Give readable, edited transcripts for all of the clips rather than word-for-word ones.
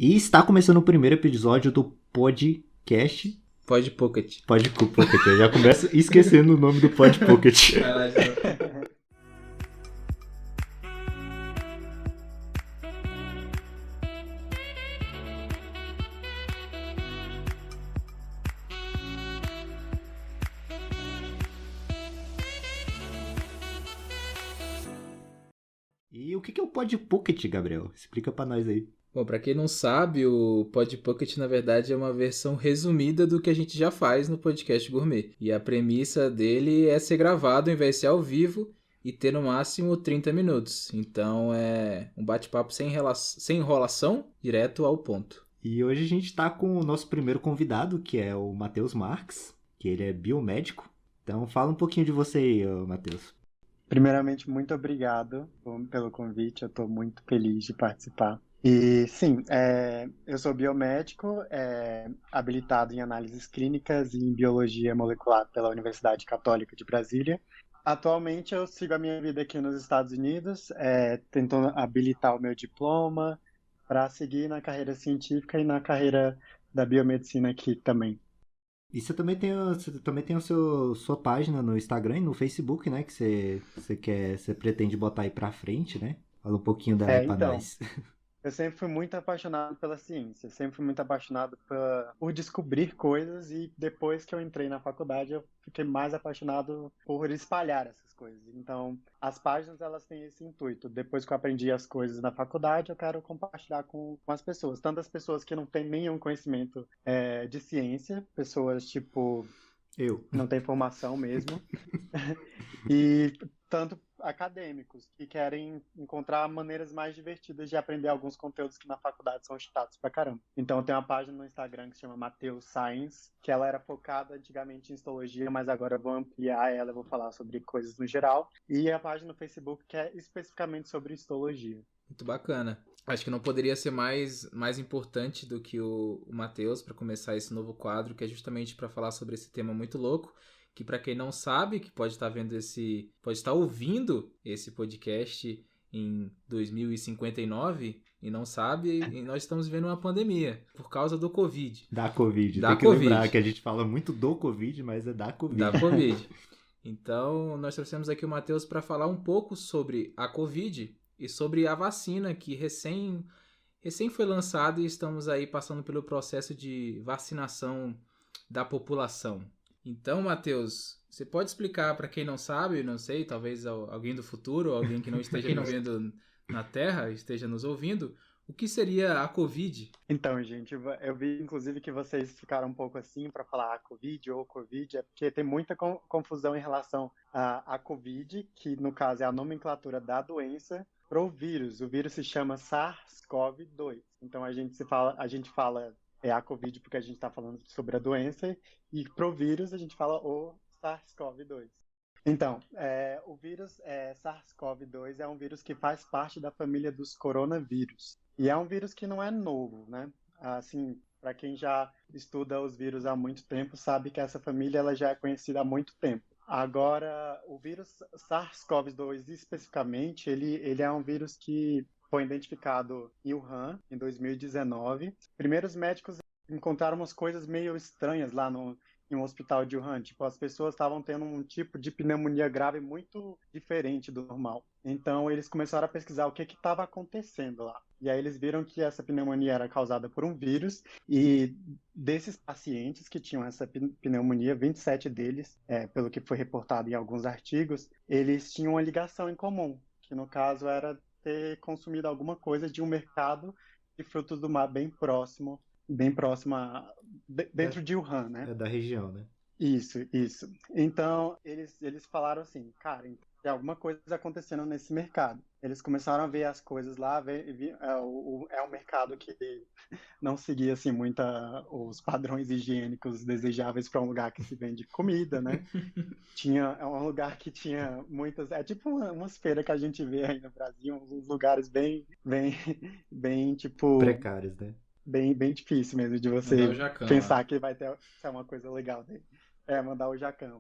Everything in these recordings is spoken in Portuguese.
E está começando o primeiro episódio do podcast. Pod Pocket. Pod Pocket. Eu já começo esquecendo o nome do Pod Pocket. Vai lá de novo. E o que é o Pod Pocket, Gabriel? Explica pra nós aí. Bom, pra quem não sabe, o Pod Pocket na verdade é uma versão resumida do que a gente já faz no podcast Gourmet. E a premissa dele é ser gravado ao invés de ser ao vivo e ter no máximo 30 minutos. Então é um bate-papo sem enrolação, direto ao ponto. E hoje a gente tá com o nosso primeiro convidado, que é o Matheus Marques, que ele é biomédico. Então fala um pouquinho de você aí, Matheus. Primeiramente, muito obrigado pelo convite, eu estou muito feliz de participar. E sim, eu sou biomédico, habilitado em análises clínicas e em biologia molecular pela Universidade Católica de Brasília. Atualmente eu sigo a minha vida aqui nos Estados Unidos, tentando habilitar o meu diploma para seguir na carreira científica e na carreira da biomedicina aqui também. E você também tem sua página no Instagram e no Facebook, né? Que você pretende botar aí pra frente, né? Fala um pouquinho dela aí pra Então, nós. eu sempre fui muito apaixonado pela ciência, sempre fui muito apaixonado por descobrir coisas e depois que eu entrei na faculdade eu fiquei mais apaixonado por espalhar essas coisas. Então, as páginas elas têm esse intuito. Depois que eu aprendi as coisas na faculdade, eu quero compartilhar com as pessoas. Tanto as pessoas que não têm nenhum conhecimento de ciência, pessoas tipo Eu. não têm formação mesmo, e tanto acadêmicos que querem encontrar maneiras mais divertidas de aprender alguns conteúdos que na faculdade são chatos pra caramba. Então eu tenho uma página no Instagram que se chama Mateus Science, que ela era focada antigamente em histologia, mas agora eu vou ampliar ela, eu vou falar sobre coisas no geral. E a página no Facebook que é especificamente sobre histologia. Muito bacana. Acho que não poderia ser mais importante do que o Matheus para começar esse novo quadro, que é justamente para falar sobre esse tema muito louco, que para quem não sabe, que pode estar ouvindo esse podcast em 2059 e não sabe, e nós estamos vivendo uma pandemia por causa do Covid. Da Covid. Da Tem que Covid. lembrar que a gente fala muito do Covid, mas é da Covid. Da Covid. Então, nós trouxemos aqui o Matheus para falar um pouco sobre a Covid e sobre a vacina que recém foi lançada e estamos aí passando pelo processo de vacinação da população. Então, Matheus, você pode explicar para quem não sabe, não sei, talvez alguém do futuro, alguém que não esteja vivendo na Terra, esteja nos ouvindo, o que seria a Covid? Então, gente, eu vi inclusive que vocês ficaram um pouco assim para falar a Covid ou Covid, é porque tem muita confusão em relação à Covid, que no caso é a nomenclatura da doença, para o vírus. O vírus se chama SARS-CoV-2. Então a gente fala a Covid porque a gente está falando sobre a doença, e pro vírus a gente fala o SARS-CoV-2. Então, o vírus SARS-CoV-2 é um vírus que faz parte da família dos coronavírus. E é um vírus que não é novo, né? Assim, para quem já estuda os vírus há muito tempo, sabe que essa família ela já é conhecida há muito tempo. Agora, o vírus SARS-CoV-2 especificamente, ele é um vírus que foi identificado em Wuhan em 2019. Primeiros médicos encontraram umas coisas meio estranhas lá em um hospital de Wuhan. Tipo, as pessoas estavam tendo um tipo de pneumonia grave muito diferente do normal. Então, eles começaram a pesquisar o que estava acontecendo lá. E aí eles viram que essa pneumonia era causada por um vírus, e desses pacientes que tinham essa pneumonia, 27 deles, pelo que foi reportado em alguns artigos, eles tinham uma ligação em comum, que no caso era ter consumido alguma coisa de um mercado de frutos do mar bem próximo dentro de Wuhan, né? É da região, né? Isso. Então, eles falaram assim, cara, tem alguma coisa acontecendo nesse mercado. Eles começaram a ver as coisas lá, é um mercado que não seguia assim muito os padrões higiênicos desejáveis para um lugar que se vende comida, né? É um lugar que tinha muitas, é tipo umas feiras que a gente vê aí no Brasil, uns lugares bem tipo Precários, né? bem difícil mesmo de Mandar você o Jacan pensar lá. que vai ter uma coisa legal dele. Mandar o Jacan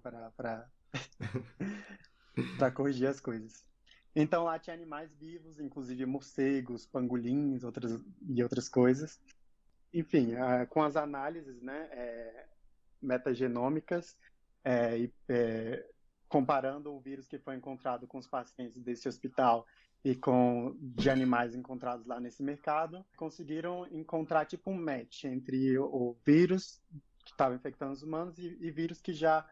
para corrigir as coisas. Então lá tinha animais vivos, inclusive morcegos, pangolins, outras coisas. Enfim, com as análises, né, metagenômicas, e, comparando o vírus que foi encontrado com os pacientes desse hospital e com de animais encontrados lá nesse mercado, conseguiram encontrar tipo um match entre o vírus que estava infectando os humanos e vírus que já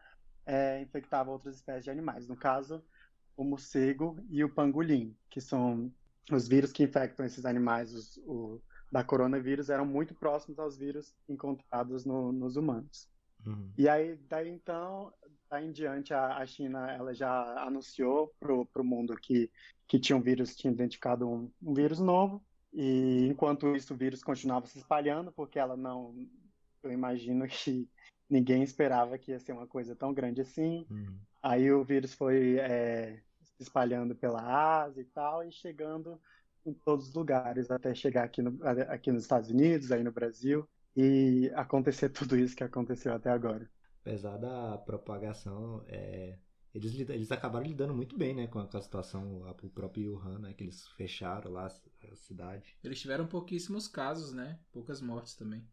infectava outras espécies de animais. No caso, o morcego e o pangolim, que são os vírus que infectam esses animais, da coronavírus, eram muito próximos aos vírus encontrados nos humanos. Uhum. E aí, daí em diante, a China ela já anunciou para o mundo que tinha tinha identificado um vírus novo, e enquanto isso o vírus continuava se espalhando, porque eu imagino que ninguém esperava que ia ser uma coisa tão grande assim. Uhum. Aí o vírus foi se espalhando pela Ásia e tal, e chegando em todos os lugares, até chegar aqui nos Estados Unidos, aí no Brasil, e acontecer tudo isso que aconteceu até agora. Apesar da propagação, eles acabaram lidando muito bem, né, com a situação, o próprio Wuhan, né, que eles fecharam lá a cidade. Eles tiveram pouquíssimos casos, né? Poucas mortes também.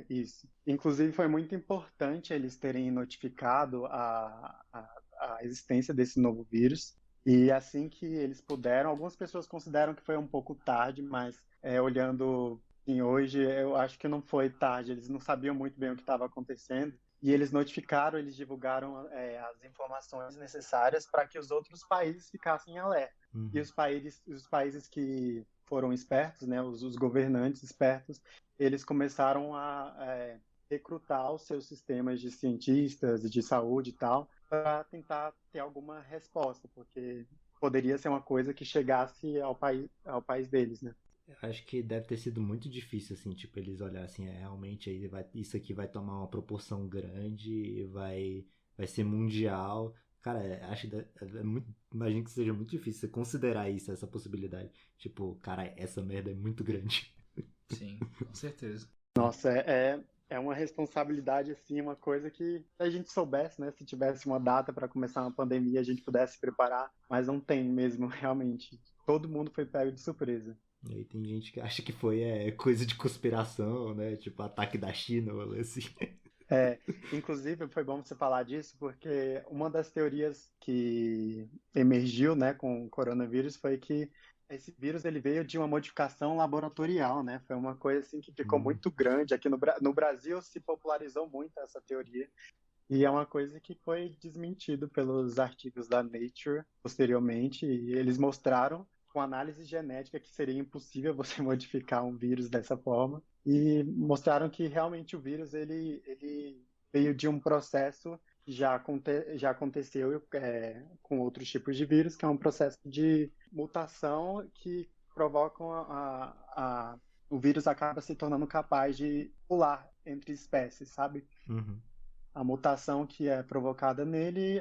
Isso. Inclusive, foi muito importante eles terem notificado a existência desse novo vírus. E assim que eles puderam, algumas pessoas consideram que foi um pouco tarde, mas olhando em hoje, eu acho que não foi tarde. Eles não sabiam muito bem o que estava acontecendo. E eles notificaram, eles divulgaram as informações necessárias para que os outros países ficassem em alerta. Uhum. E os países que foram espertos, né, os governantes espertos, eles começaram a recrutar os seus sistemas de cientistas e de saúde e tal, para tentar ter alguma resposta, porque poderia ser uma coisa que chegasse ao país deles, né? Acho que deve ter sido muito difícil, assim, tipo, eles olharem assim, realmente aí isso aqui vai tomar uma proporção grande e vai ser mundial. Cara, acho que imagino que seja muito difícil você considerar isso, essa possibilidade. Tipo, cara, essa merda é muito grande. Sim, com certeza. Nossa, é uma responsabilidade, assim, uma coisa que se a gente soubesse, né? Se tivesse uma data para começar uma pandemia, a gente pudesse se preparar, mas não tem mesmo, realmente. Todo mundo foi pego de surpresa. E aí tem gente que acha que foi coisa de conspiração, né? Tipo, ataque da China, ou assim. Inclusive, foi bom você falar disso, porque uma das teorias que emergiu, né, com o coronavírus foi que esse vírus ele veio de uma modificação laboratorial, né? Foi uma coisa assim que ficou muito grande. Aqui no Brasil se popularizou muito essa teoria, e é uma coisa que foi desmentido pelos artigos da Nature posteriormente, e eles mostraram com análise genética que seria impossível você modificar um vírus dessa forma, e mostraram que realmente o vírus ele veio de um processo que já aconteceu com outros tipos de vírus, que é um processo de mutação que provocam o vírus acaba se tornando capaz de pular entre espécies, sabe? Uhum. A mutação que é provocada nele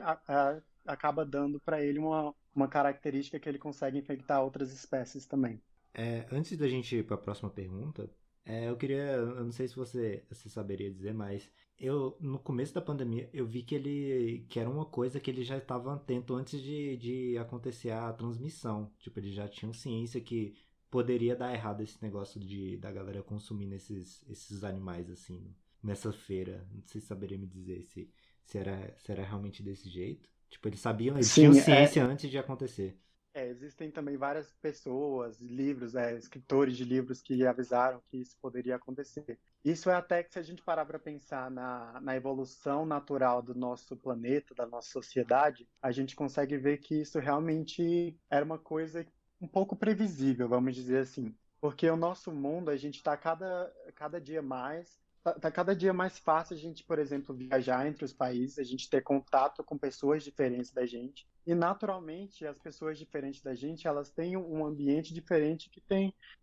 acaba dando para ele uma característica que ele consegue infectar outras espécies também. Antes da gente ir para a próxima pergunta, eu não sei se você saberia dizer, mas no começo da pandemia, eu vi que era uma coisa que ele já estava atento antes de acontecer a transmissão. Tipo, eles já tinham ciência que poderia dar errado esse negócio da galera consumindo esses animais, assim, nessa feira. Não sei se saberia me dizer se era realmente desse jeito. Tipo, eles tinham Sim, ciência antes de acontecer. existem também várias pessoas, livros, escritores de livros que avisaram que isso poderia acontecer. Isso é até que se a gente parar para pensar na evolução natural do nosso planeta, da nossa sociedade, a gente consegue ver que isso realmente era uma coisa um pouco previsível, vamos dizer assim. Porque o nosso mundo, a gente está cada dia mais tá cada dia mais fácil a gente, por exemplo, viajar entre os países, a gente ter contato com pessoas diferentes da gente. E naturalmente, as pessoas diferentes da gente, elas têm um ambiente diferente que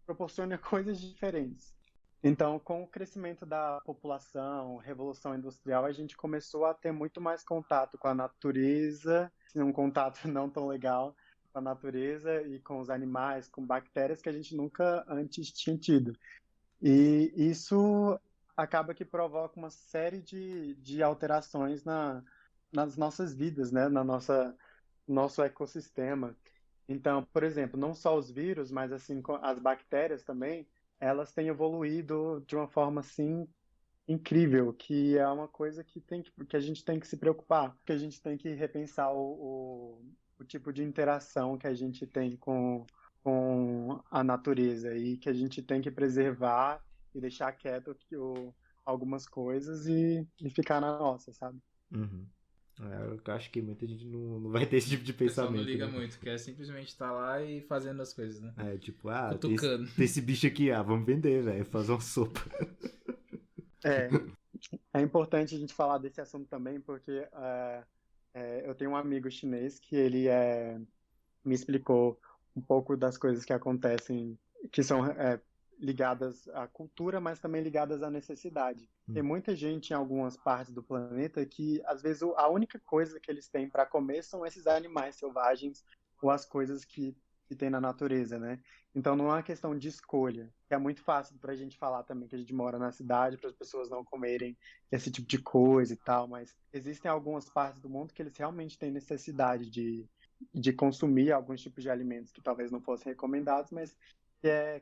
proporciona coisas diferentes. Então, com o crescimento da população, revolução industrial, a gente começou a ter muito mais contato com a natureza, um contato não tão legal com a natureza e com os animais, com bactérias que a gente nunca antes tinha tido. E isso acaba que provoca uma série de alterações nas nossas vidas, né? Nosso ecossistema. Então, por exemplo, não só os vírus, mas assim, as bactérias também, elas têm evoluído de uma forma assim incrível, que é uma coisa que a gente tem que se preocupar, que a gente tem que repensar o tipo de interação que a gente tem com a natureza e que a gente tem que preservar e deixar quieto algumas coisas e ficar na nossa, sabe? Uhum. Eu acho que muita gente não vai ter esse tipo de O pessoal não pensamento, liga né? muito, quer simplesmente estar lá e fazendo as coisas, né? Tipo, Cutucando. tem esse bicho aqui, vamos vender, velho, fazer uma sopa. É, é importante a gente falar desse assunto também, porque eu tenho um amigo chinês que me explicou um pouco das coisas que acontecem, que são ligadas à cultura, mas também ligadas à necessidade. Tem Hum. muita gente em algumas partes do planeta que, às vezes, a única coisa que eles têm para comer são esses animais selvagens ou as coisas que tem na natureza, né? Então não é uma questão de escolha, que é muito fácil para a gente falar também que a gente mora na cidade para as pessoas não comerem esse tipo de coisa e tal, mas existem algumas partes do mundo que eles realmente têm necessidade de consumir alguns tipos de alimentos que talvez não fossem recomendados, mas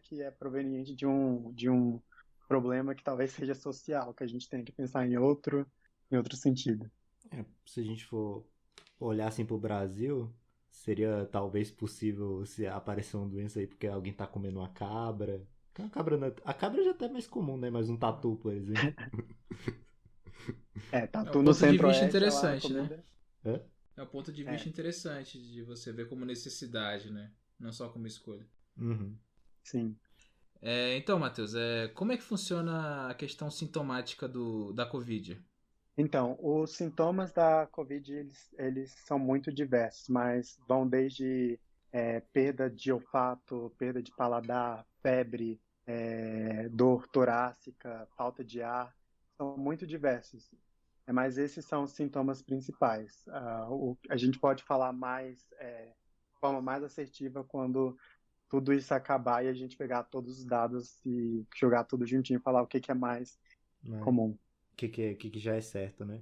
que é proveniente de um problema que talvez seja social, que a gente tem que pensar em outro sentido. Se a gente for olhar assim pro Brasil, seria talvez possível se aparecer uma doença aí porque alguém tá comendo uma cabra. A cabra já tá mais comum, né? Mas um tatu, por exemplo. É um Tatu no ponto de vista centro-oeste é lá a interessante, né? comida. Hã? É um ponto de É, vista interessante de você ver como necessidade, né? Não só como escolha. Uhum. sim. Então, Matheus, como é que funciona a questão sintomática da Covid? Então, os sintomas da COVID, eles são muito diversos, mas vão desde perda de olfato, perda de paladar, febre, dor torácica, falta de ar, são muito diversos. Mas esses são os sintomas principais. A gente pode falar de forma mais assertiva quando tudo isso acabar e a gente pegar todos os dados e jogar tudo juntinho e falar o que que é mais Mas comum. que já é certo, né?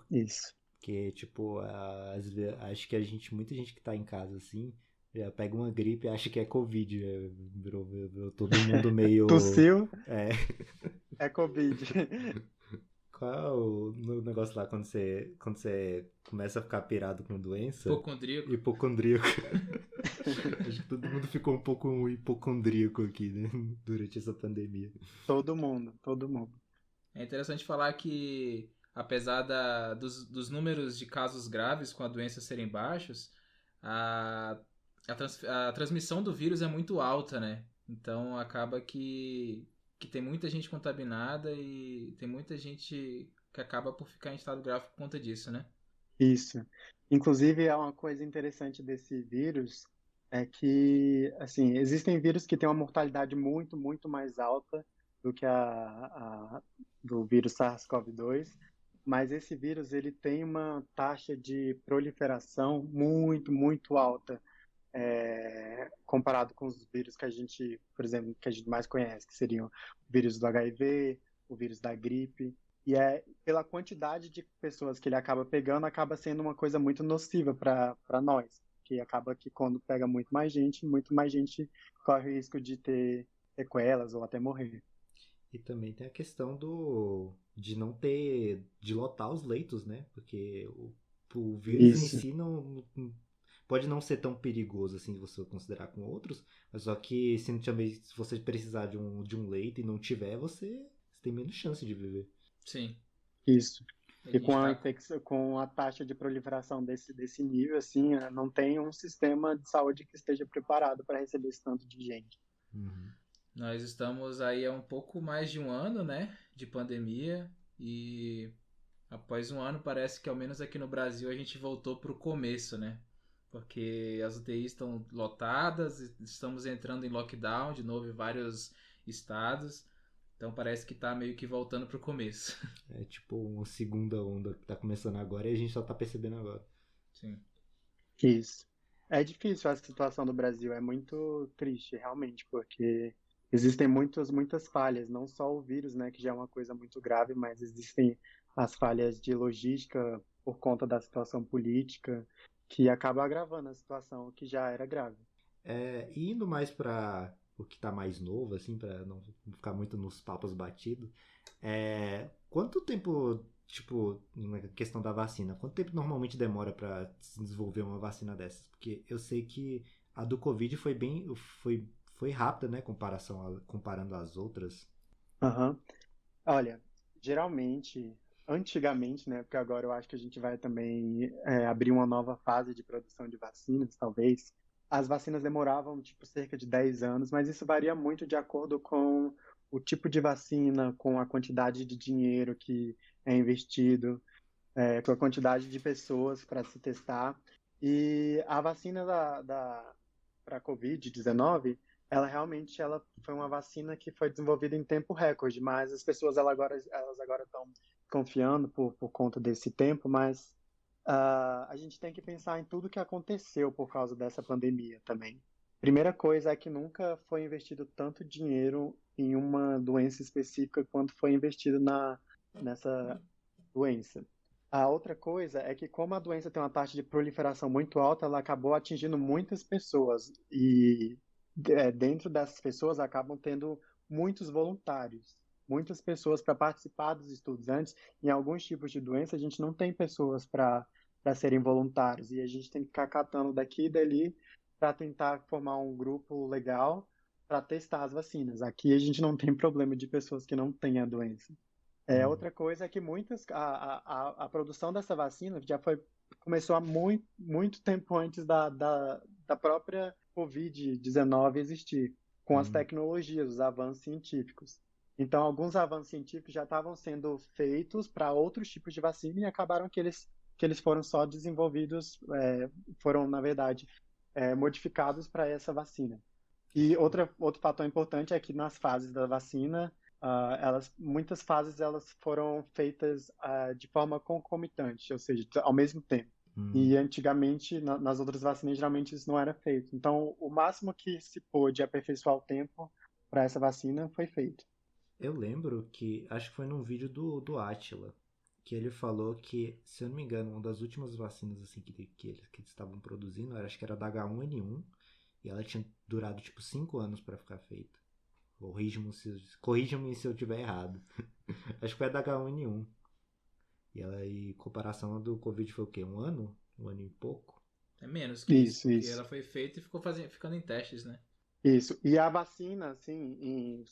Isso. Porque, tipo, acho que muita gente que tá em casa assim, já pega uma gripe e acha que é Covid. Virou todo mundo meio. Tossiu, É. é Covid. Qual é no negócio lá quando você começa a ficar pirado com doença? Hipocondríaco. Hipocondríaco. Acho que todo mundo ficou um pouco hipocondríaco aqui, né? Durante essa pandemia. Todo mundo, todo mundo. É interessante falar que, apesar dos números de casos graves com a doença serem baixos, a, a transmissão do vírus é muito alta, né? Então acaba que tem muita gente contaminada e tem muita gente que acaba por ficar em estado grave por conta disso, né? Isso. Inclusive, é uma coisa interessante desse vírus é que, assim, existem vírus que têm uma mortalidade muito, muito mais alta do que do vírus SARS-CoV-2, mas esse vírus ele tem uma taxa de proliferação muito, muito alta, comparado com os vírus que a gente, por exemplo, que a gente mais conhece, que seriam o vírus do HIV, o vírus da gripe. E pela quantidade de pessoas que ele acaba pegando, acaba sendo uma coisa muito nociva para nós. Que acaba que quando pega muito mais gente corre o risco de ter sequelas ou até morrer. E também tem a questão de não de lotar os leitos, né? Porque o vírus em Isso, si pode não ser tão perigoso assim se você considerar com outros, mas só que se você precisar de um leito e não tiver, você tem menos chance de viver. Sim. isso. A E gente tá. com a taxa de proliferação desse nível, assim, não tem um sistema de saúde que esteja preparado para receber esse tanto de gente. Uhum. Nós estamos aí há um pouco mais de um ano, né? De pandemia. E após um ano, parece que ao menos aqui no Brasil a gente voltou para o começo, né? Porque as UTIs estão lotadas, estamos entrando em lockdown de novo em vários estados. Então parece que tá meio que voltando pro começo. É tipo uma segunda onda que tá começando agora e a gente só tá percebendo agora. Sim. Isso. É difícil a situação do Brasil, é muito triste, realmente, porque existem muitas falhas, não só o vírus, né, que já é uma coisa muito grave, mas existem as falhas de logística por conta da situação política, que acaba agravando a situação que já era grave. E indo mais para o que tá mais novo, assim, para não ficar muito nos papos batidos, quanto tempo, tipo, na questão da vacina, quanto tempo normalmente demora para se desenvolver uma vacina dessas? Porque eu sei que a do Covid foi rápida, né, comparando as outras. Aham. Olha, geralmente, antigamente, né? Porque agora eu acho que a gente vai também abrir uma nova fase de produção de vacinas, talvez. As vacinas demoravam, tipo, cerca de 10 anos, mas isso varia muito de acordo com o tipo de vacina, com a quantidade de dinheiro que é investido, com a quantidade de pessoas para se testar. E a vacina para a Covid-19, ela foi uma vacina que foi desenvolvida em tempo recorde, mas as pessoas elas agora estão confiando por conta desse tempo, mas a gente tem que pensar em tudo que aconteceu por causa dessa pandemia também. Primeira coisa é que nunca foi investido tanto dinheiro em uma doença específica quanto foi investido nessa doença. A outra coisa é que, como a doença tem uma taxa de proliferação muito alta, ela acabou atingindo muitas pessoas. E dentro dessas pessoas acabam tendo muitos voluntários, muitas pessoas para participar dos estudos. Antes, em alguns tipos de doença, a gente não tem pessoas para serem voluntários. E a gente tem que ficar catando daqui e dali para tentar formar um grupo legal para testar as vacinas. Aqui a gente não tem problema de pessoas que não têm a doença. Hum. Outra coisa é que a produção dessa vacina começou há muito, muito tempo antes da própria Covid-19 existir, com as Hum. tecnologias, os avanços científicos. Então, alguns avanços científicos já estavam sendo feitos para outros tipos de vacina e acabaram que eles foram só desenvolvidos, foram, na verdade, modificados para essa vacina. E outro fator importante é que nas fases da vacina, muitas fases elas foram feitas de forma concomitante, ou seja, ao mesmo tempo. Hum. E antigamente, nas outras vacinas, geralmente isso não era feito. Então, o máximo que se pôde aperfeiçoar o tempo para essa vacina foi feito. Eu lembro que, acho que foi num vídeo do Átila, que ele falou que, se eu não me engano, uma das últimas vacinas assim que eles estavam produzindo, acho que era da H1N1, e ela tinha durado tipo 5 anos para ficar feita. Corrijam-me se eu tiver errado. Acho que foi a da H1N1. E ela, em comparação à do Covid, foi o quê? Um ano? Um ano e pouco? É menos que isso, Isso, porque isso. ela foi feita e ficando em testes, né? Isso. E a vacina, assim,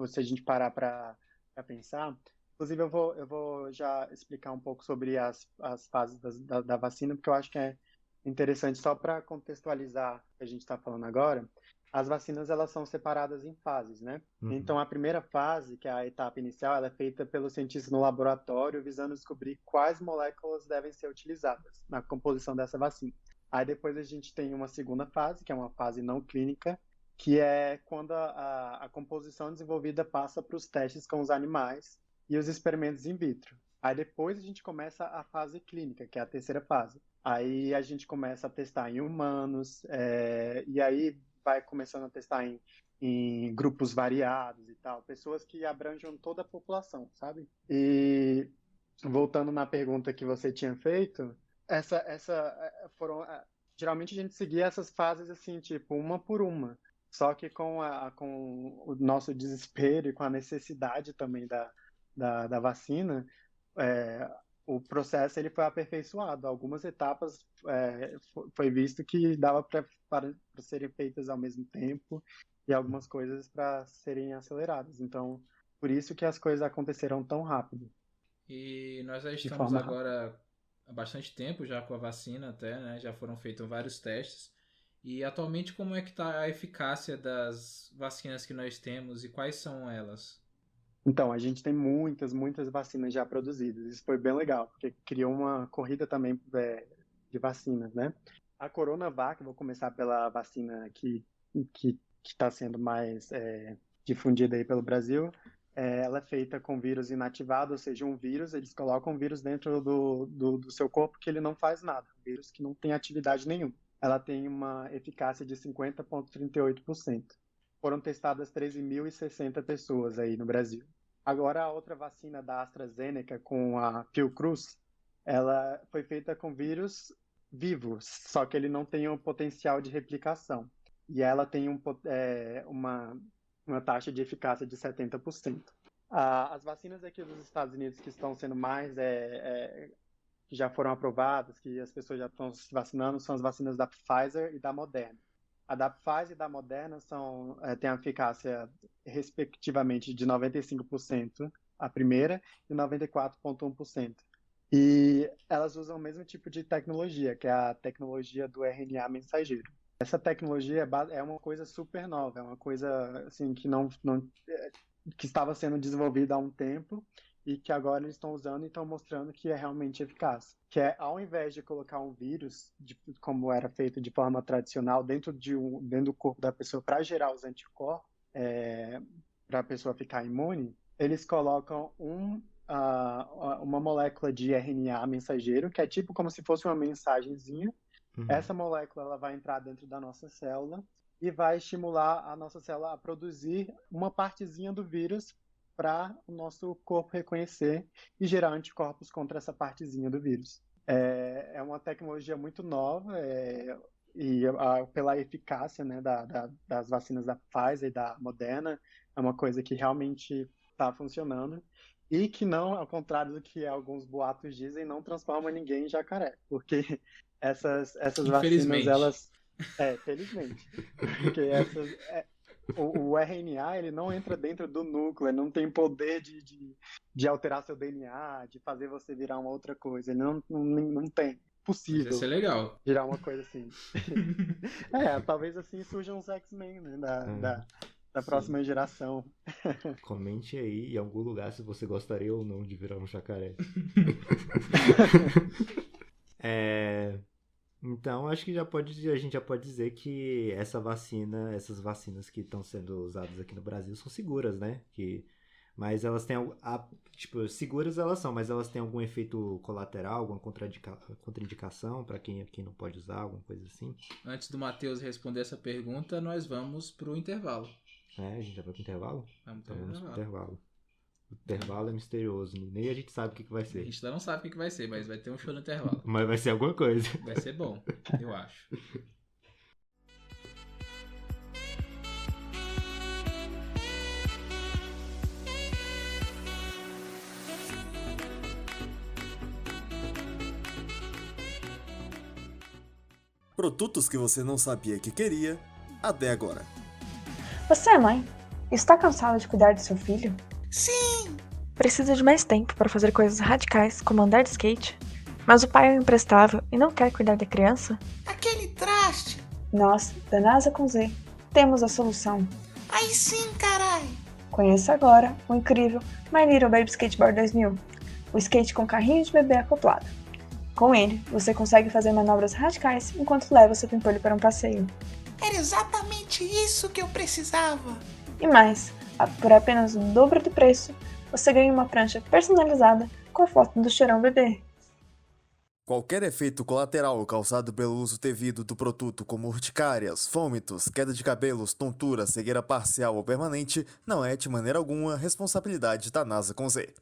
se a gente parar para pensar, inclusive eu vou já explicar um pouco sobre as fases da vacina, porque eu acho que é interessante só para contextualizar o que a gente está falando agora. As vacinas, elas são separadas em fases, né? Uhum. Então, a primeira fase, que é a etapa inicial, ela é feita pelos cientistas no laboratório, visando descobrir quais moléculas devem ser utilizadas na composição dessa vacina. Aí depois a gente tem uma segunda fase, que é uma fase não clínica, que é quando a composição desenvolvida passa para os testes com os animais e os experimentos in vitro. Aí depois a gente começa a fase clínica, que é a terceira fase. Aí a gente começa a testar em humanos, e aí vai começando a testar em grupos variados e tal, pessoas que abranjam toda a população, sabe? E voltando na pergunta que você tinha feito, foram geralmente a gente seguia essas fases assim, tipo, uma por uma. Só que com o nosso desespero e com a necessidade também da vacina, é, o processo ele foi aperfeiçoado. Algumas etapas foi visto que dava para serem feitas ao mesmo tempo e algumas coisas para serem aceleradas. Então, por isso que as coisas aconteceram tão rápido, E nós já de estamos forma rápida. agora há bastante tempo já com a vacina até, né? Já foram feitos vários testes. E atualmente como é que está a eficácia das vacinas que nós temos e quais são elas? Então, a gente tem muitas, muitas vacinas já produzidas. Isso foi bem legal, porque criou uma corrida também de vacinas, né? A Coronavac, vou começar pela vacina que está sendo mais difundida aí pelo Brasil. Ela é feita com vírus inativado, ou seja, um vírus, eles colocam um vírus dentro do seu corpo que ele não faz nada, um vírus que não tem atividade nenhuma. Ela tem uma eficácia de 50,38%. Foram testadas 13.060 pessoas aí no Brasil. Agora, a outra vacina da AstraZeneca com a Fiocruz, ela foi feita com vírus vivo, só que ele não tem o potencial de replicação. e ela tem uma taxa de eficácia de 70%. As vacinas aqui dos Estados Unidos que estão sendo mais, que já foram aprovadas, que as pessoas já estão se vacinando, são as vacinas da Pfizer e da Moderna. A da Pfizer e da Moderna têm a eficácia, respectivamente, de 95% a primeira e 94,1%. E elas usam o mesmo tipo de tecnologia, que é a tecnologia do RNA mensageiro. Essa tecnologia é uma coisa super nova, é uma coisa assim, que estava sendo desenvolvida há um tempo e que agora eles estão usando e estão mostrando que é realmente eficaz. Que é, ao invés de colocar um vírus, como era feito de forma tradicional, dentro do corpo da pessoa para gerar os anticorpos, para a pessoa ficar imune, eles colocam uma molécula de RNA mensageiro, que é tipo como se fosse uma mensagenzinha. Essa molécula ela vai entrar dentro da nossa célula e vai estimular a nossa célula a produzir uma partezinha do vírus para o nosso corpo reconhecer e gerar anticorpos contra essa partezinha do vírus. É uma tecnologia muito nova pela eficácia, né, das vacinas da Pfizer e da Moderna, é uma coisa que realmente está funcionando e que não, ao contrário do que alguns boatos dizem, não transforma ninguém em jacaré, porque essas vacinas, elas... felizmente. Porque o RNA, ele não entra dentro do núcleo, ele não tem poder de alterar seu DNA, de fazer você virar uma outra coisa. Ele não tem. Possível. Isso é legal. Virar uma coisa assim. Talvez assim surjam os X-Men, né? Da próxima geração. Comente aí em algum lugar se você gostaria ou não de virar um jacaré. Então, acho que a gente já pode dizer que essas vacinas que estão sendo usadas aqui no Brasil são seguras, né? Mas elas têm, seguras elas são, mas elas têm algum efeito colateral, alguma contraindicação para quem aqui não pode usar, alguma coisa assim? Antes do Matheus responder essa pergunta, nós vamos pro intervalo. A gente já vai pro intervalo? Vamos pro intervalo. O intervalo é misterioso, nem a gente sabe o que vai ser. A gente ainda não sabe o que vai ser, mas vai ter um show no intervalo. Mas vai ser alguma coisa. Vai ser bom, eu acho. Produtos que você não sabia que queria até agora. Você é mãe? Está cansada de cuidar do seu filho? Sim! Precisa de mais tempo para fazer coisas radicais, como andar de skate? Mas o pai é imprestável e não quer cuidar da criança? Aquele traste! Nós, da NASA com Z, temos a solução. Aí sim, carai! Conheça agora o incrível My Little Baby Skateboard 2000, o skate com carrinho de bebê acoplado. Com ele, você consegue fazer manobras radicais enquanto leva seu pimpolho para um passeio. Era exatamente isso que eu precisava! E mais, por apenas o dobro do preço, você ganha uma prancha personalizada com foto do cheirão bebê. Qualquer efeito colateral causado pelo uso devido do produto, como urticárias, vômitos, queda de cabelos, tontura, cegueira parcial ou permanente, não é de maneira alguma responsabilidade da NASA com Z.